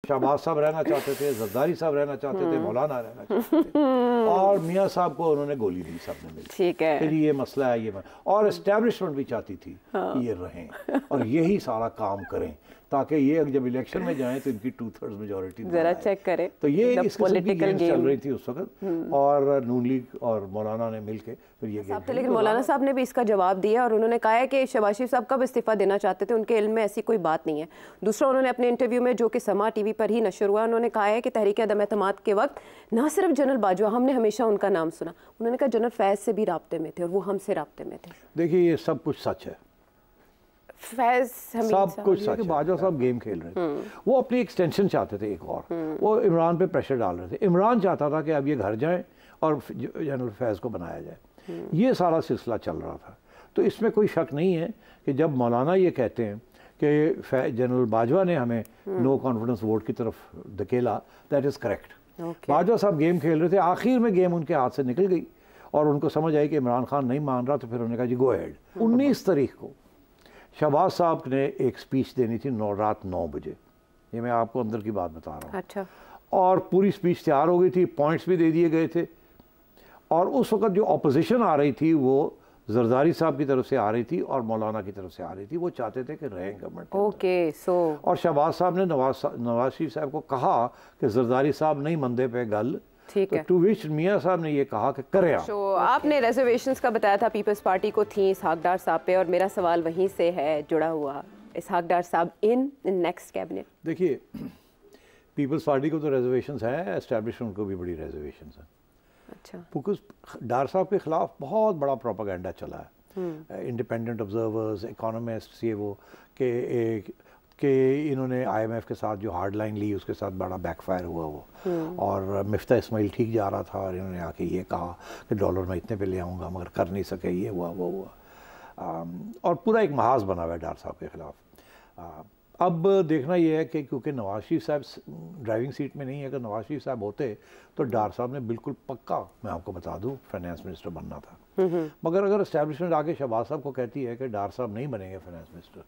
शहबाज साहब रहना चाहते थे, जरदारी साहब रहना चाहते थे, मौलाना रहना चाहते थे, और मियाँ साहब को उन्होंने गोली दी सबने मिलकर। ठीक है, फिर ये मसला है, और एस्टेब्लिशमेंट भी चाहती थी कि ये रहें और यही सारा काम करें ताकि ये जब इलेक्शन में जाएं तो इनकी 2/3 मेजॉरिटी जरा चेक करें। तो ये इस किस्म की गेम चल रही थी उस वक्त, और नून लीग और मौलाना ने मिलके फिर ये गेम। लेकिन मौलाना साहब ने भी इसका जवाब दिया और उन्होंने कहा है कि शहबाज शरीफ साहब कब इस्तीफा देना चाहते थे, उनके इल्म में ऐसी कोई बात नहीं है। दूसरा, उन्होंने अपने इंटरव्यू में जो कि समा टीवी पर ही नशर हुआ, उन्होंने कहा है कि तहरीक अदम एतमाद के वक्त ना सिर्फ जनरल बाजवा, हमने हमेशा उनका नाम सुना, उन्होंने कहा जनरल फैज़ से भी राब्ते में थे और वो हमसे राब्ते में थे। देखिए ये सब कुछ सच है, फैज़ सब कुछ सच है। बाजवा साहब गेम खेल रहे थे, वो अपनी एक्सटेंशन चाहते थे एक और, वो इमरान पे प्रेशर डाल रहे थे। इमरान चाहता था कि अब ये घर जाएं और जनरल फैज़ को बनाया जाए, ये सारा सिलसिला चल रहा था। तो इसमें कोई शक नहीं है कि जब मौलाना ये कहते हैं कि जनरल बाजवा ने हमें नो कॉन्फिडेंस वोट की तरफ धकेला, दैट इज़ करेक्ट। बाजवा साहब गेम खेल रहे थे, आखिर में गेम उनके हाथ से निकल गई और उनको समझ आई कि इमरान खान नहीं मान रहा, तो फिर उन्होंने कहा जी गो अहेड। 19 तारीख को शहबाज साहब ने एक स्पीच देनी थी रात 9 बजे, ये मैं आपको अंदर की बात बता रहा हूँ। अच्छा। और पूरी स्पीच तैयार हो गई थी, पॉइंट्स भी दे दिए गए थे, और उस वक्त जो अपोजिशन आ रही थी वो जरदारी साहब की तरफ से आ रही थी और मौलाना की तरफ से आ रही थी। वो चाहते थे कि रहें गवर्नमेंट। ओके, सो और शहबाज साहब ने नवाज शरीफ साहब को कहा कि जरदारी साहब नहीं मंदे पे गल, ठीक है, टू विच मियाँ साहब ने ये कहा कि करें आप। आपने रिजर्वेशंस का बताया था, पीपल्स पार्टी को थी इसहाक डार साहब पे, और मेरा सवाल वहीं से है जुड़ा हुआ, इसहाक डार साहब इन नेक्स्ट कैबिनेट। देखिए पीपल्स पार्टी को तो रिजर्वेशंस है, एस्टेब्लिशमेंट को भी बड़ी रिजर्वेशंस है। अच्छा। बिकॉज डार साहब के खिलाफ बहुत बड़ा प्रोपागेंडा चला है, इंडिपेंडेंट ऑब्जर्वर्स, इकोनॉमिस्ट, ये वो कि इन्होंने IMF के साथ जो हार्ड लाइन ली उसके साथ बड़ा बैकफायर हुआ वो, और मिफ्ता इस्माइल ठीक जा रहा था और इन्होंने आके ये कहा कि डॉलर मैं इतने पे ले आऊँगा, मगर कर नहीं सके, ये हुआ वो हुआ, और पूरा एक महाज बना हुआ है डार साहब के खिलाफ। अब देखना ये है कि क्योंकि नवाज शरीफ साहब ड्राइविंग सीट में नहीं है, अगर नवाज शरीफ साहब होते तो डार साहब ने बिल्कुल पक्का, मैं आपको बता दूं, फाइनेंस मिनिस्टर बनना था। मगर अगर एस्टैब्लिशमेंट आके शहबाज साहब को कहती है कि डार साहब नहीं बनेंगे फाइनेंस मिनिस्टर,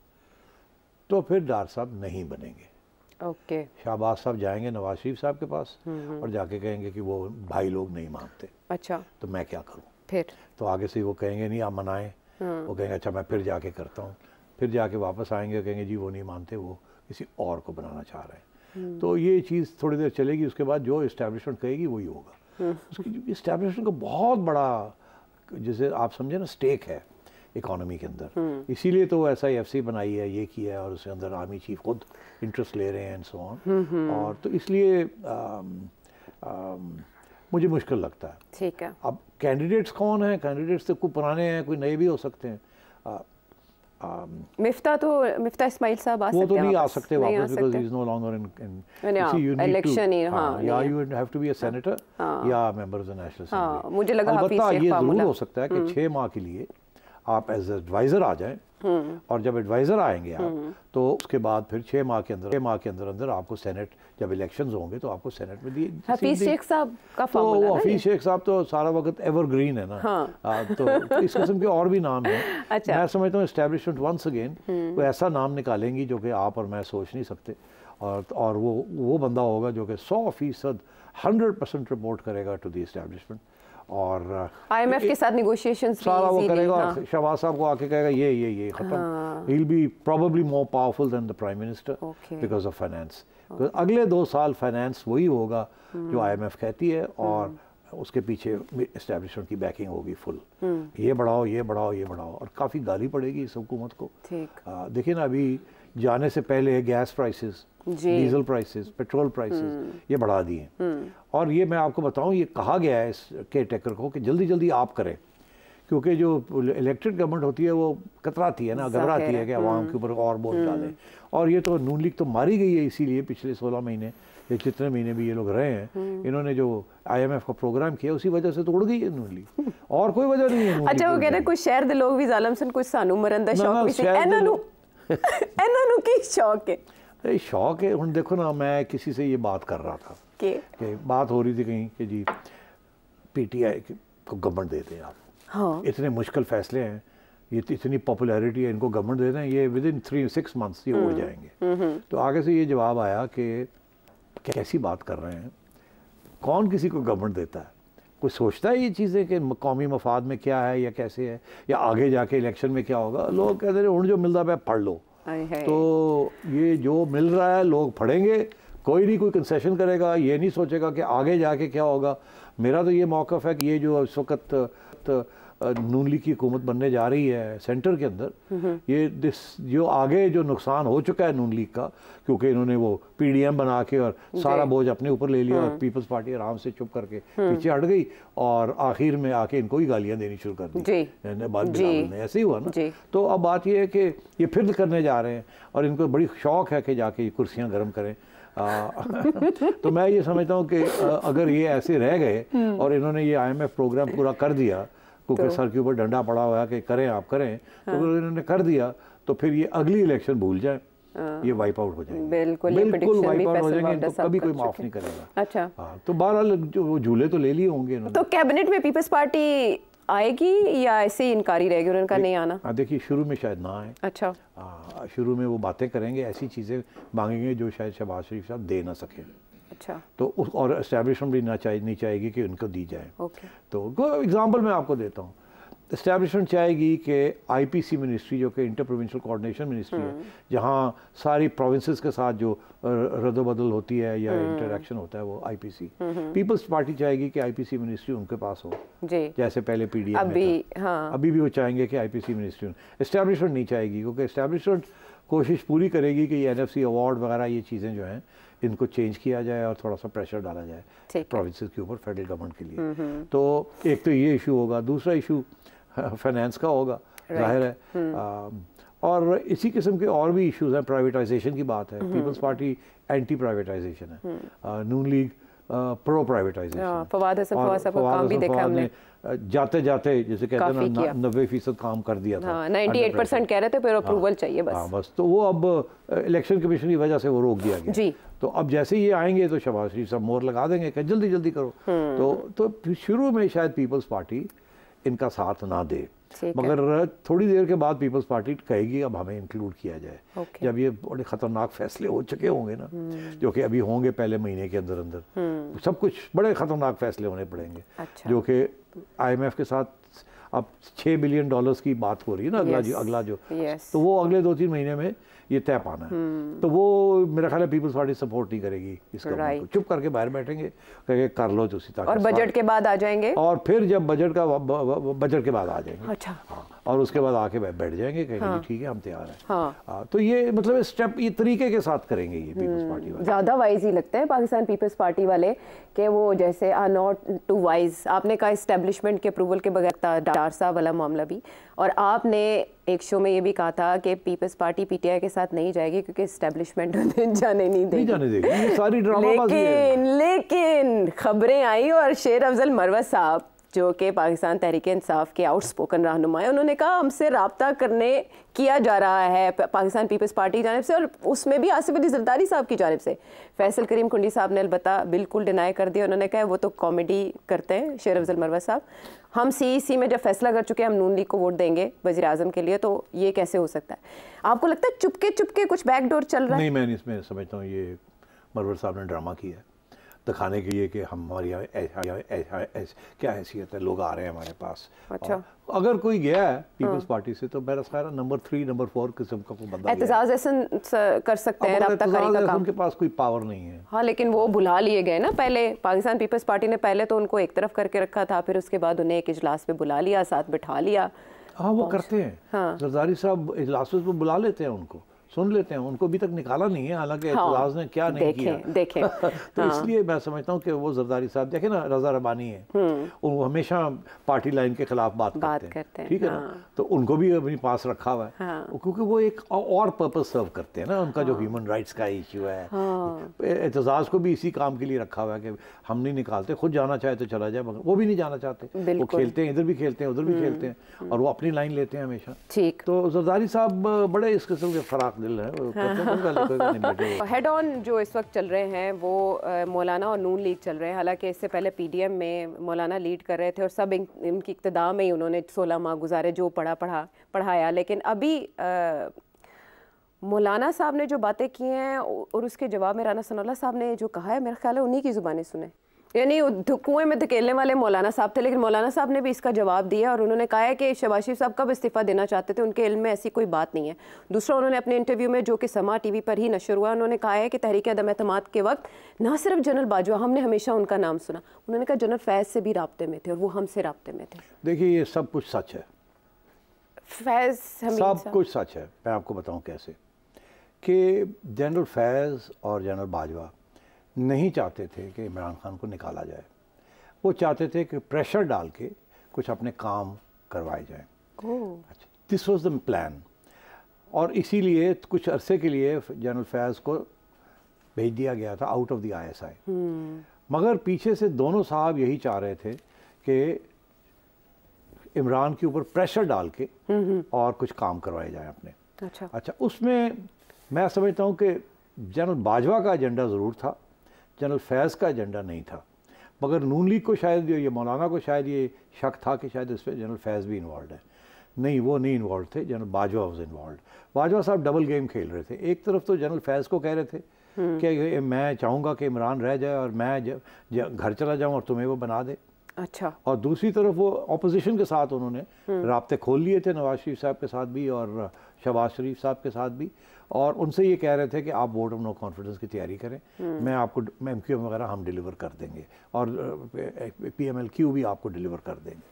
तो फिर डार साहब नहीं बनेंगे। ओके। शहबाज साहब जाएंगे नवाज शरीफ साहब के पास और जाके कहेंगे कि वो भाई लोग नहीं मानते। अच्छा। तो मैं क्या करूँ फिर? तो आगे से वो कहेंगे नहीं आप मनाएं, वो कहेंगे अच्छा मैं फिर जाके करता हूँ, फिर जाके वापस आएंगे, कहेंगे जी वो नहीं मानते, वो किसी और को बनाना चाह रहे हैं। तो ये चीज़ थोड़ी देर चलेगी, उसके बाद जो इस्टेब्लिशमेंट कहेगी वही होगा। उसकी इस्टेब्लिशमेंट का बहुत बड़ा, जैसे आप समझे ना, स्टेक है इकोनॉमी के अंदर, इसीलिए तो SIFC बनाई है, ये किया है, और उसके अंदर आर्मी चीफ खुद इंटरेस्ट ले रहे हैं एंड सो ऑन, और तो इसलिए मुझे मुश्किल लगता है। ठीक है। अब कैंडिडेट्स कौन है? कैंडिडेट्स तो कोई पुराने हैं, कोई नए भी हो सकते हैं। मिफ्ता इस्माइल साहब आ सकते हैं, वो तो नहीं आ सकते वापस, because he is no longer in election, या you have to be a senator या member of the National Assembly. मुझे लगा अलबत्ता ये जरूर हो सकता है कि 6 माह के लिए आप एज एडवाइजर आ जाएं, और जब एडवाइजर आएंगे आप, तो उसके बाद फिर 6 माह के अंदर आपको सेनेट, जब इलेक्शंस होंगे तो आपको सेनेट में दिए। हफीज शेख साहब का फॉर्मूला, तो हफीज शेख साहब तो सारा वक्त एवरग्रीन है ना। हाँ। तो इस किस्म के और भी नाम हैं। अच्छा। मैं समझता हूँ एस्टेब्लिशमेंट वंस अगेन कोई ऐसा नाम निकालेंगी जो कि आप और मैं सोच नहीं सकते, और वो बंदा होगा जो कि 100% 100% रिपोर्ट करेगा टू द एस्टेब्लिशमेंट, और IMF के साथ नेगोशिएशंस सारा वो करेगा। हाँ। शहबाज साहब को आके कहेगा ये खत्म। He will be probably more powerful than the prime minister because of finance. अगले 2 साल फाइनेंस वही होगा जो IMF कहती है, और उसके पीछे एस्टेब्लिशमेंट की बैकिंग होगी फुल। ये बढ़ाओ, ये बढ़ाओ, ये बढ़ाओ, और काफ़ी गाली पड़ेगी इस हुकूमत को। देखिए ना, अभी जाने से पहले gas prices, diesel prices, petrol prices ये बढ़ा दिए, और ये मैं आपको बताऊं, ये कहा गया है इस केयर टेकर को कि जल्दी जल्दी आप करें, क्योंकि जो इलेक्टेड गवर्नमेंट होती है वो कतराती है ना, घबराती है कि आवाम के ऊपर और बोझ डालें, और ये तो नून लीग तो मारी गई है। इसीलिए पिछले 16 महीने या जितने महीने भी ये लोग रहे हैं, इन्होंने जो IMF का प्रोग्राम किया उसी वजह से तो उड़ गई है नून लीग, और कोई वजह नहीं है। अच्छा, वो कह रहे कुछ शहर दे लोग भी जालिम सन, कुछ सानू मरन दा शौक भी सी, इन्हां नू की शौक है? शौक है, हुण देखो ना, मैं किसी से ये बात कर रहा था कि बात हो रही थी कहीं कि जी PTI को गवर्नमेंट दे दें आप। हाँ। इतने मुश्किल फैसले हैं, ये इतनी पॉपुलैरिटी है, इनको गवर्नमेंट दे दें, ये विद इन 3-6 मंथ्स ये हो जाएंगे। तो आगे से ये जवाब आया कि कैसी बात कर रहे हैं, कौन किसी को गवर्नमेंट देता है? कोई सोचता है ये चीज़ें कि कौमी मफाद में क्या है या कैसे है या आगे जाके इलेक्शन में क्या होगा? लोग कहते हैं उन जो मिल रहा है पढ़ लो। तो ये जो मिल रहा है लोग पढ़ेंगे, कोई नहीं कोई कंसेशन करेगा, ये नहीं सोचेगा कि आगे जाके क्या होगा। मेरा तो ये मौक़िफ़ है कि ये जो इस वक्त नून लीग की हुकूमत बनने जा रही है सेंटर के अंदर, ये जो आगे जो नुकसान हो चुका है नून लीग का, क्योंकि इन्होंने वो पीडीएम बना के और सारा बोझ अपने ऊपर ले लिया और पीपल्स पार्टी आराम से चुप करके पीछे हट गई और आखिर में आके इनको ही गालियां देनी शुरू कर दी। बाद में ऐसे ही हुआ ना। तो अब बात ये है कि ये फिर करने जा रहे हैं और इनको बड़ी शौक है कि जाके कुर्सियाँ गर्म करें। तो मैं ये समझता हूँ कि अगर ये ऐसे रह गए और इन्होंने ये IMF प्रोग्राम पूरा कर दिया, क्योंकि सर के ऊपर डंडा पड़ा हुआ है कि करें आप करें, तो अगर इन्होंने कर दिया तो फिर ये अगली इलेक्शन भूल जाए, ये वाइप आउट हो जाएंगे। बिल्कुल वाइप आउट हो जाएंगे, इनको कभी कोई माफ नहीं करेगा। अच्छा, तो बहरहाल जो झूले तो ले लिए होंगे इन्होंने। तो कैबिनेट में पीपल्स पार्टी आएगी या ऐसे ही इनकारी रहेगी, उन्होंने कहा नहीं आना? देखिए शुरू में शायद ना आए। अच्छा, शुरू में वो बातें करेंगे, ऐसी चीज़ें मांगेंगे जो शायद शहबाज शरीफ साहब दे ना सके। अच्छा, तो और एस्टैब्लिशमेंट भी नहीं चाहेगी कि उनको दी जाए। ओके। तो एग्जांपल मैं आपको देता हूँ, एस्टैब्लिशमेंट चाहेगी कि IPC मिनिस्ट्री जो कि इंटर प्रोविंशियल कोऑर्डिनेशन मिनिस्ट्री है, जहाँ सारी प्रोविंसेस के साथ जो रद्दोबदल होती है या इंटरेक्शन होता है वो IPC। पीपल्स पार्टी चाहेगी कि IPC मिनिस्ट्री उनके पास हो जी, जैसे पहले PDM अभी, अभी भी वो चाहेंगे कि IPC मिनिस्ट्री। एस्टैब्लिशमेंट नहीं चाहेगी, क्योंकि एस्टैब्लिशमेंट कोशिश पूरी करेगी कि ये NFC अवार्ड वगैरह ये चीज़ें जो हैं इनको चेंज किया जाए और थोड़ा सा प्रेशर डाला जाए प्रोविंसेस के ऊपर फेडरल गवर्नमेंट के लिए। तो एक तो ये इशू होगा, दूसरा इशू फाइनेंस का होगा, जाहिर है। और इसी किस्म के और भी इश्यूज हैं। प्राइवेटाइजेशन की बात है, पीपल्स पार्टी एंटी प्राइवेटाइजेशन है, नून लीग प्रो प्राइवेटाइजेशन। फवाद हसन साहब का काम भी देखा हमने, जाते जाते जैसे कहते हैं ना 90% काम कर दिया था। 98% कह रहे थे, फिर अप्रूवल चाहिए बस। बस तो वो अब इलेक्शन कमीशन की वजह से वो रोक दिया गया जी। तो अब जैसे ये आएंगे तो शहबाज शरीफ साहब मोहर लगा देंगे कि जल्दी जल्दी करो। तो शुरू में शायद पीपल्स पार्टी इनका साथ ना दे, मगर थोड़ी देर के बाद पीपल्स पार्टी कहेगी अब हमें इंक्लूड किया जाए। जब ये बड़े ख़तरनाक फैसले हो चुके होंगे ना, जो कि अभी होंगे पहले महीने के अंदर अंदर, सब कुछ बड़े ख़तरनाक फैसले होने पड़ेंगे। जो कि IMF के साथ अब $6 बिलियन की बात हो रही है ना, अगला जो तो वो अगले 2-3 महीने में ये तय पाना है। तो वो मेरा ख्याल है पीपल्स पार्टी सपोर्ट नहीं करेगी इसका, चुप करके बाहर बैठेंगे, कहेंगे कर लो उसी तक, और बजट के बाद आ जाएंगे, और फिर जब बजट के बाद आ जाएंगे। अच्छा, और उसके बाद आके बैठ जाएंगे, कहेंगे ठीक है हम तैयार हैं। तो ये मतलब स्टेप ये तरीके के साथ करेंगे ये पीपल्स पार्टी वाले। ज़्यादा वाइज ही लगते हैं पाकिस्तान पीपल्स पार्टी वाले कि वो जैसे आर नॉट टू वाइज। आपने कहा इस्टेब्लिशमेंट के अप्रूवल के बगैर था डार साहब वाला मामला भी, और आपने एक शो में ये भी कहा था कि पीपल्स पार्टी PTI के साथ नहीं जाएगी क्योंकि इस्टेब्लिशमेंट जाने नहीं देगी। ये सारी ड्रामाबाजी है। लेकिन खबरें आई और शेर अफजल मरवत साहब जो कि पाकिस्तान तहरीक इंसाफ के आउटस्पोकन रहनुमा है, उन्होंने कहा हमसे रब्ता करने किया जा रहा है पाकिस्तान पीपल्स पार्टी की जानिब से, और उसमें भी आसिफ अली जरदारी साहब की जानिब से। फैसल करीम कुंडी साहब ने अलबत्ता बिल्कुल डिनाई कर दिया, उन्होंने कहा वो तो कॉमेडी करते हैं शेर अफजल मरवत साहब। हम CEC में जब फैसला कर चुके हैं हम नून लीग को वोट देंगे वज़ीर आज़म के लिए, तो ये कैसे हो सकता है? आपको लगता है चुपके चुपके कुछ बैकडोर चल रहा है? नहीं, मैं इसमें समझता हूँ ये मरवत साहब ने ड्रामा किया है दिखाने के लिए कि हमारी क्या हैसियत है, लोग आ रहे हैं हमारे पास। अच्छा, अगर कोई गया है पीपल्स पार्टी से तो मेरा ख्याल नंबर 3 नंबर 4 किस्म का कोई बंदा एतजाज़ एहसन कर सकते हैं, रब्ताकारी का काम। उनके पास कोई पावर नहीं है। हाँ, लेकिन वो बुला लिए गए ना पहले, पाकिस्तान पीपल्स पार्टी ने पहले तो उनको एक तरफ करके रखा था, फिर उसके बाद उन्हें एक इजलास पे बुला लिया, साथ बिठा लिया। हाँ, वो करते हैं। जरदारी साहब इजलास पे बुला लेते हैं, उनको सुन लेते हैं, उनको अभी तक निकाला नहीं है, हालांकि एतजाज़ ने क्या नहीं किया देखें। तो इसलिए मैं समझता हूँ कि वो जरदारी साहब देखें ना, रजा रबानी है, वो हमेशा पार्टी लाइन के खिलाफ बात करते हैं, ठीक है ना, तो उनको भी अपने पास रखा हुआ है, क्योंकि वो एक और पर्पस सर्व करते हैं ना, उनका जो ह्यूमन राइट्स का इश्यू है, एतजाज़ को भी इसी काम के लिए रखा हुआ है कि हम नहीं निकालते, खुद जाना चाहे तो चला जाए, मगर वो भी नहीं जाना चाहते, वो खेलते हैं, इधर भी खेलते हैं उधर भी खेलते हैं, और वो अपनी लाइन लेते हैं हमेशा। ठीक, तो जरदारी साहब बड़े इस किस्म के फराक दिल है। हेड ऑन जो इस वक्त चल रहे हैं वो मौलाना और नून लीग चल रहे हैं, हालांकि इससे पहले PDM में मौलाना लीड कर रहे थे और सब इनकी इब्तिदा में ही उन्होंने 16 माह गुजारे, जो पढ़ाया, लेकिन अभी मौलाना साहब ने जो बातें की हैं और उसके जवाब में राना सनाउल्लाह साहब ने जो कहा है, मेरा ख्याल है उन्हीं की ज़ुबानी सुने। यानी कुएं में धकेलने वाले मौलाना साहब थे, लेकिन मौलाना साहब ने भी इसका जवाब दिया और उन्होंने कहा है कि शहबाज शरीफ साहब कब इस्तीफ़ा देना चाहते थे, उनके इल्म में ऐसी कोई बात नहीं है। दूसरा, उन्होंने अपने इंटरव्यू में जो कि समा टीवी पर ही नशर हुआ, उन्होंने कहा है कि तहरीक अदम एतमाद के वक्त ना सिर्फ जनरल बाजवा, हमने हमेशा उनका नाम सुना, उन्होंने कहा जनरल फैज़ से भी राब्ते में थे और वो हमसे राब्ते में थे। देखिए, ये सब कुछ सच है, फैज़ सब कुछ सच है। मैं आपको बताऊँ कैसे, कि जनरल फैज़ और जनरल बाजवा नहीं चाहते थे कि इमरान खान को निकाला जाए, वो चाहते थे कि प्रेशर डाल के कुछ अपने काम करवाए जाएं। अच्छा, दिस वाज द प्लान। और इसीलिए कुछ अरसे के लिए जनरल फैज़ को भेज दिया गया था आउट ऑफ द ISI। मगर पीछे से दोनों साहब यही चाह रहे थे कि इमरान के ऊपर प्रेशर डाल के और कुछ काम करवाए जाएं अपने। अच्छा, उसमें मैं समझता हूँ कि जनरल बाजवा का एजेंडा ज़रूर था, जनरल फैज़ का एजेंडा नहीं था। मगर नून लीग को शायद ये मौलाना को शायद ये शक था कि शायद इस पर जनरल फैज़ भी इन्वॉल्व है। नहीं, वो नहीं इन्वॉल्व थे, general Bajwa was involve. Bajwa साहब डबल गेम खेल रहे थे। एक तरफ तो जनरल फैज़ को कह रहे थे कि मैं चाहूँगा कि इमरान रह जाए और मैं घर चला जाऊँ और तुम्हें वो बना दे। अच्छा। और दूसरी तरफ वो अपोजिशन के साथ उन्होंने राब्ते खोल लिए थे, नवाज शरीफ साहब के साथ भी और शहबाज शरीफ साहब के साथ भी, और उनसे ये कह रहे थे कि आप वोट ऑफ नो कॉन्फिडेंस की तैयारी करें, मैं आपको MQM वगैरह हम डिलीवर कर देंगे और PMLQ भी आपको डिलीवर कर देंगे।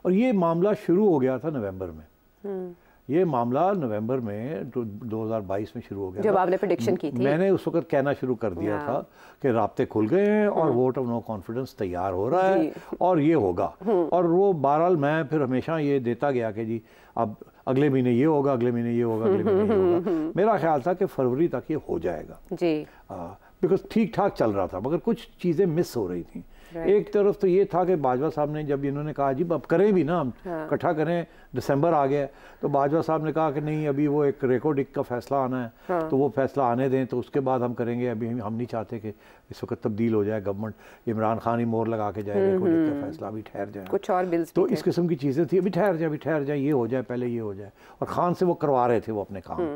और ये मामला शुरू हो गया था नवंबर में। ये मामला नवंबर में 2022 में शुरू हो गया, जब आपने प्रेडिक्शन की थी। मैंने उस वक्त कहना शुरू कर दिया था कि राब्ते खुल गए हैं और वोट ऑफ नो कॉन्फिडेंस तैयार हो रहा है और ये होगा। और वो बहरहाल मैं फिर हमेशा ये देता गया कि जी अब अगले महीने ये होगा, अगले महीने ये होगा, अगले महीने ये होगा। मेरा ख्याल था कि फरवरी तक ये हो जाएगा जी, बिकॉज ठीक ठाक चल रहा था, मगर कुछ चीज़ें मिस हो रही थी। एक तरफ तो ये था कि बाजवा साहब ने जब इन्होंने कहा जी अब करें भी ना, हम इकट्ठा करें, दिसंबर आ गया, तो बाजवा साहब ने कहा कि नहीं, अभी वो एक रेकॉर्डिक का फैसला आना है, तो वो फैसला आने दें, तो उसके बाद हम करेंगे। अभी हम नहीं चाहते कि इस वक्त तब्दील हो जाए गवर्नमेंट, इमरान खान ही मोहर लगा के जाए, रेकॉर्डिक का फैसला अभी ठहर जाए, कुछ और बिल्स तो इस किस्म की चीज़ें थी, अभी ठहर जाए, ये हो जाए, पहले ये हो जाए। और खान से वो करवा रहे थे वो अपने काम,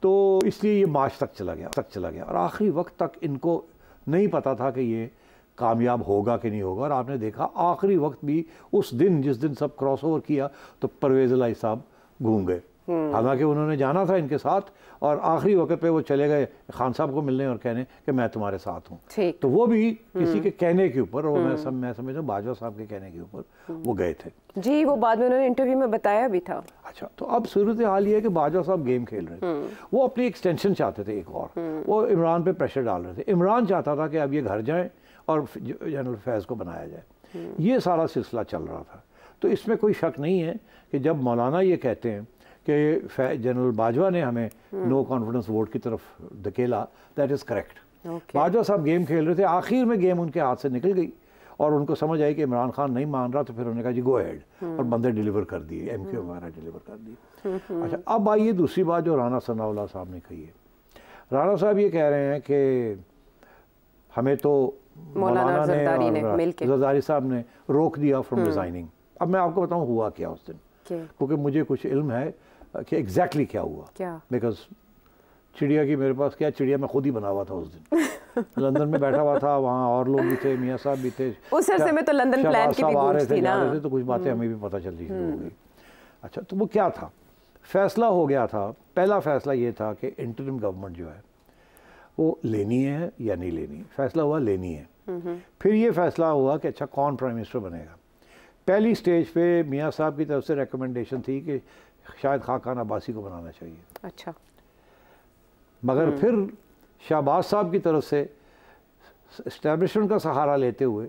तो इसलिए ये मार्च तक चला गया और आखिरी वक्त तक इनको नहीं पता था कि ये कामयाब होगा कि नहीं होगा। और आपने देखा आखिरी वक्त भी उस दिन जिस दिन सब क्रॉस ओवर किया तो परवेज़ इलाही साहब घूम गए, हालांकि उन्होंने जाना था इनके साथ, और आखिरी वक्त पे वो चले गए खान साहब को मिलने और कहने कि मैं तुम्हारे साथ हूँ। तो वो भी किसी के कहने के ऊपर, और मैं समझता हूँ बाजवा साहब के कहने के ऊपर वो गए थे जी। वो बाद में उन्होंने इंटरव्यू में बताया भी था। अच्छा, तो अब सूरत हाल ये है कि बाजवा साहब गेम खेल रहे थे, वो अपनी एक्सटेंशन चाहते थे एक और, वो इमरान पे प्रेशर डाल रहे थे। इमरान चाहता था कि अब ये घर जाए और जनरल फैज़ को बनाया जाए। ये सारा सिलसिला चल रहा था। तो इसमें कोई शक नहीं है कि जब मौलाना ये कहते हैं कि जनरल बाजवा ने हमें नो कॉन्फिडेंस वोट की तरफ धकेला, दैट इज़ करेक्ट। बाजवा साहब गेम खेल रहे थे, आखिर में गेम उनके हाथ से निकल गई और उनको समझ आई कि इमरान खान नहीं मान रहा, तो फिर उन्होंने कहा जी गो अहेड, और बंदे डिलीवर कर दिए, MQM वगैरह डिलीवर कर दिए। अच्छा, अब आइए दूसरी बात जो राना सनाउल्लाह साहब ने कही है। राना साहब ये कह रहे हैं कि हमें तो मौलाना ने और जरदारी साहब ने रोक दिया फ्रॉम रिजाइनिंग। अब मैं आपको बताऊं हुआ क्या उस दिन, क्योंकि मुझे कुछ इल्म है कि एग्जैक्टली क्या हुआ, बिकॉज चिड़िया की मेरे पास क्या, चिड़िया मैं खुद ही बना हुआ था उस दिन लंदन में बैठा हुआ था, वहाँ और लोग भी थे, मियाँ साहब भी थे, उस अरसे में तो लंदन प्लान की भी गूंज थी ना, तो कुछ बातें हमें भी पता चलती शुरू हो गई। अच्छा, तो वो क्या था, फैसला हो गया था। पहला फैसला ये था कि इंटरिम गवर्नमेंट जो है वो लेनी है या नहीं लेनी। फैसला हुआ लेनी है। फिर ये फैसला हुआ कि अच्छा कौन प्राइम मिनिस्टर बनेगा। पहली स्टेज पे मियाँ साहब की तरफ से रिकमेंडेशन थी कि शायद खाकान अब्बासी को बनाना चाहिए। अच्छा, मगर फिर शहबाज साहब की तरफ से एस्टेब्लिशमेंट का सहारा लेते हुए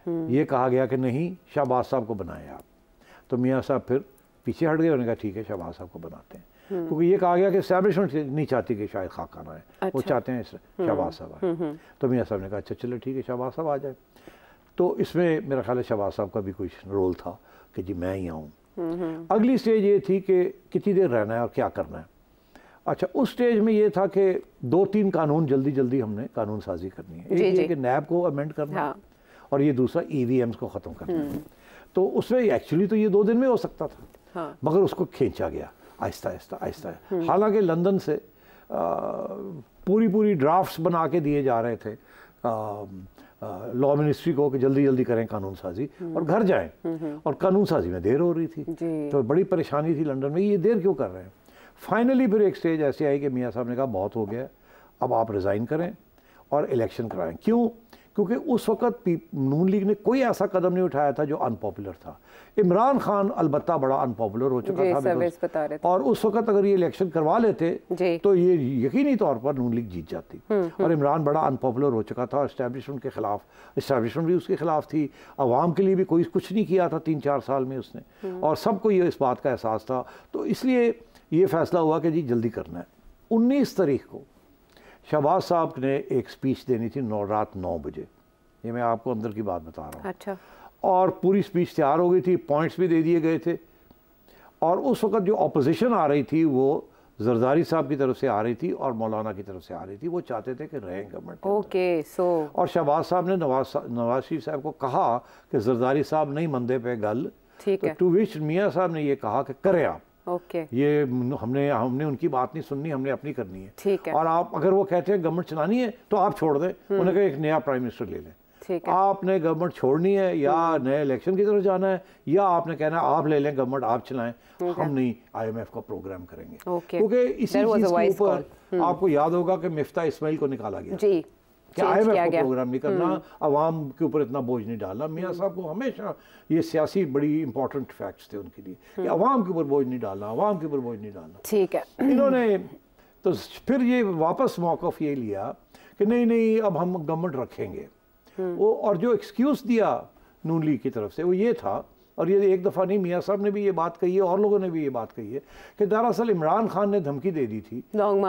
ये कहा गया कि नहीं, शहबाज साहब को बनाएं आप। तो मियाँ साहब फिर पीछे हट गए, उन्होंने कहा ठीक है शहबाज साहब को बनाते हैं, क्योंकि ये कहा गया कि एस्टेब्लिशमेंट नहीं चाहती कि शायद खाकान आए। अच्छा। वो चाहते हैं शहबाज साहब आए। तो मियाँ साहब ने कहा अच्छा चलो ठीक है शहबाज साहब आ जाए। तो इसमें मेरा ख्याल है शहबाज साहब का भी कुछ रोल था कि जी मैं ही आऊँ। अगली स्टेज ये थी कि कितनी देर रहना है और क्या करना है। अच्छा, उस स्टेज में ये था कि 2-3 कानून जल्दी जल्दी हमने कानून साजी करनी है। एक ये कि नैब को अमेंड करना, हाँ। और ये दूसरा EVMs को ख़त्म करना। तो उसमें एक्चुअली तो ये 2 दिन में हो सकता था, हाँ। मगर उसको खींचा गया आहिस्ता आहिस्ता। हालांकि लंदन से पूरी ड्राफ्ट्स बना के दिए जा रहे थे लॉ मिनिस्ट्री को कि जल्दी जल्दी करें कानून साजी और घर जाएं, और कानून साजी में देर हो रही थी। तो बड़ी परेशानी थी लंदन में, ये देर क्यों कर रहे हैं। फाइनली फिर एक स्टेज ऐसी आई कि मियाँ साहब ने कहा बहुत हो गया, अब आप रिज़ाइन करें और इलेक्शन कराएं। क्यों? क्योंकि उस वक्त नून लीग ने कोई ऐसा कदम नहीं उठाया था जो अनपॉपुलर था। इमरान खान अलबत्ता बड़ा अनपॉपुलर हो चुका था, और उस वक्त अगर ये इलेक्शन करवा लेते तो ये यकीनी तौर पर नून लीग जीत जाती। और इमरान बड़ा अनपॉपुलर हो चुका था, एस्टैब्लिशमेंट के खिलाफ, एस्टैब्लिशमेंट भी उसके खिलाफ थी, अवाम के लिए भी कोई कुछ नहीं किया था 3-4 साल में उसने, और सबको ये इस बात का एहसास था। तो इसलिए ये फैसला हुआ कि जी जल्दी करना है। 19 तारीख को शहबाज साहब ने एक स्पीच देनी थी रात 9 बजे, ये मैं आपको अंदर की बात बता रहा हूँ। अच्छा। और पूरी स्पीच तैयार हो गई थी, पॉइंट्स भी दे दिए गए थे, और उस वक्त जो अपोजिशन आ रही थी वो जरदारी साहब की तरफ से आ रही थी और मौलाना की तरफ से आ रही थी। वो चाहते थे कि रहें गवर्नमेंट। ओके, सो और शहबाज साहब ने नवाज शरीफ साहब को कहा कि जरदारी साहब नहीं मंदे पे गल, ठीक है। टू विच मियाँ साहब ने ये कहा कि करें आप, ये हमने उनकी बात नहीं सुननी, हमने अपनी करनी है, ठीक है। और आप अगर वो कहते हैं गवर्नमेंट चलानी है तो आप छोड़ दें, उन्होंने कहा एक नया प्राइम मिनिस्टर ले लें। आपने गवर्नमेंट छोड़नी है या नए इलेक्शन की तरफ जाना है, या आपने कहना है आप ले लें गवर्नमेंट, आप चलाएं, हम नहीं IMF का प्रोग्राम करेंगे। क्योंकि इसी चीज के ऊपर आपको याद होगा कि मिफ्ता इस्माइल को निकाला गया जी, कि IMF का प्रोग्राम नहीं करना, अवाम के ऊपर इतना बोझ नहीं डालना। मियाँ साहब को हमेशा ये सियासी बड़ी इंपॉर्टेंट फैक्ट्स थे उनके लिए कि अवाम के ऊपर बोझ नहीं डालना, अवाम के ऊपर बोझ नहीं डालना। ठीक है। इन्होंने तो फिर ये वापस मौक़िफ़ ये लिया कि नहीं अब हम गवर्नमेंट रखेंगे। वो और जो एक्सक्यूज़ दिया नून लीग की तरफ से वो ये था, और ये एक दफ़ा नहीं, मियाँ साहब ने भी ये बात कही है और लोगों ने भी ये बात कही है कि दरअसल इमरान खान ने धमकी दे दी थी लॉन्ग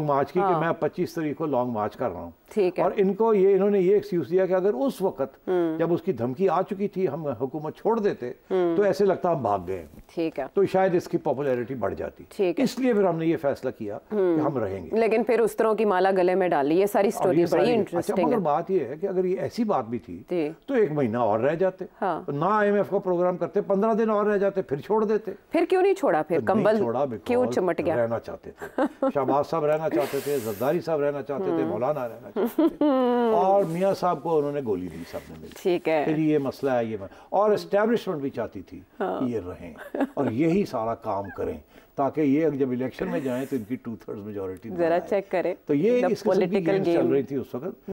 मार्च की कि मैं 25 तारीख को लॉन्ग मार्च कर रहा हूँ। ठीक है। और इन्होंने ये एक्सक्यूज दिया कि अगर उस वक्त जब उसकी धमकी आ चुकी थी हम हुकूमत छोड़ देते तो ऐसे लगता हम भाग गए। ठीक है। तो शायद इसकी पॉपुलैरिटी बढ़ जाती। ठीक है। इसलिए फिर हमने ये फैसला किया कि हम रहेंगे। लेकिन फिर उस तरह की माला गले में डाली। ये सारी स्टोरी बड़ी इंटरेस्टिंग है। मगर बात ये है कि अगर ये ऐसी बात भी थी तो 1 महीना और रह जाते, ना IMF का प्रोग्राम करते, 15 दिन और रह जाते, फिर छोड़ देते। फिर क्यों नहीं छोड़ा? फिर कंबल क्यों चिमट गया? रहना चाहते थे, शहबाज साहब रहना चाहते थे, जरदारी साहब रहना चाहते थे, मौलाना रहना चाहते थे, और मियाँ साहब को उन्होंने गोली दी सबने मिलकर। ठीक है। फिर ये मसला है ये, और एस्टैब्लिशमेंट भी चाहती थी कि ये रहें और यही सारा काम करें ताकि ये जब इलेक्शन में जाएं तो इनकी 2/3 मेजॉरिटी। जरा चेक करें तो ये इस किस्म की गेम्स चल रही थी उस वक्त।